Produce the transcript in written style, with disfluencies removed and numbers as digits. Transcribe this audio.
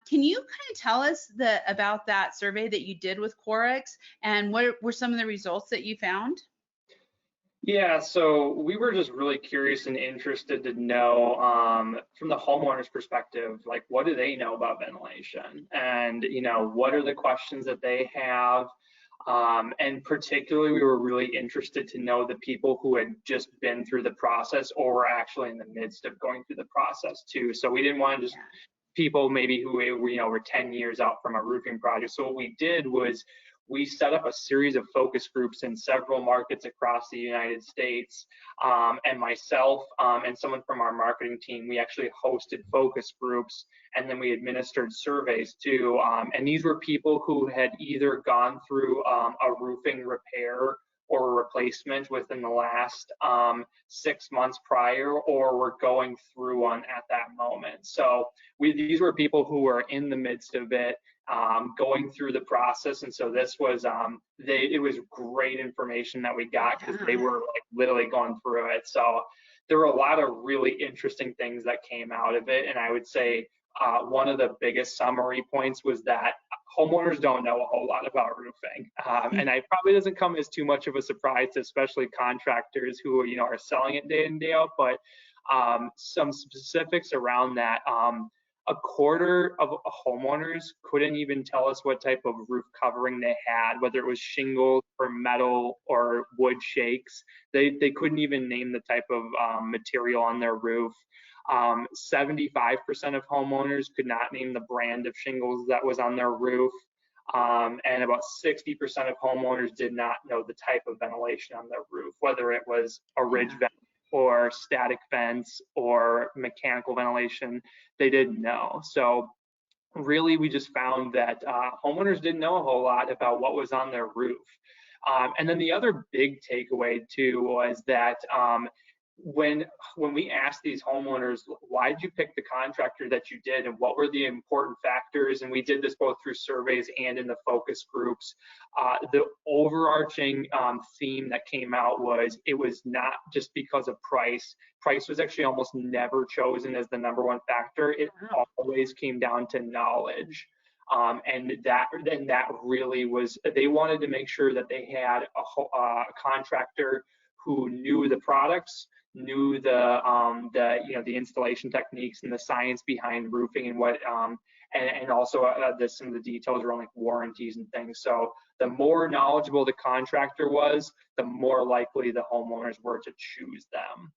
Can you kind of tell us about that survey that you did with Corix and what were some of the results that you found? Yeah, so we were just really curious and interested to know from the homeowner's perspective, like what do they know about ventilation? And, what are the questions that they have? And particularly, we were really interested to know the people who had just been through the process or were actually in the midst of going through the process too. So we didn't want to just Yeah. people maybe who were, were 10 years out from a roofing project. So what we did was we set up a series of focus groups in several markets across the United States. And myself and someone from our marketing team, we actually hosted focus groups and then we administered surveys too. And these were people who had either gone through a roofing repair or replacement within the last 6 months prior, or were going through one at that moment. So these were people who were in the midst of it, going through the process, and so this was it was great information that we got because they Yeah. were like literally going through it. So there were a lot of really interesting things that came out of it, and I would say one of the biggest summary points was that homeowners don't know a whole lot about roofing, and it probably doesn't come as too much of a surprise to especially contractors who are selling it day in day out. But some specifics around that. A quarter of homeowners couldn't even tell us what type of roof covering they had, whether it was shingles or metal or wood shakes. They couldn't even name the type of material on their roof. 75% of homeowners could not name the brand of shingles that was on their roof. And about 60% of homeowners did not know the type of ventilation on their roof, whether it was a ridge Yeah. vent or static vents or mechanical ventilation. They didn't know. So really, we just found that homeowners didn't know a whole lot about what was on their roof. And then the other big takeaway too was that when we asked these homeowners, why did you pick the contractor that you did and what were the important factors, and we did this both through surveys and in the focus groups, the overarching theme that came out was it was not just because of price was actually almost never chosen as the number one factor. It Wow. always came down to knowledge. And that really was, they wanted to make sure that they had a contractor who knew the products, knew the installation techniques and the science behind roofing and what and also some of the details around like warranties and things. So the more knowledgeable the contractor was, the more likely the homeowners were to choose them.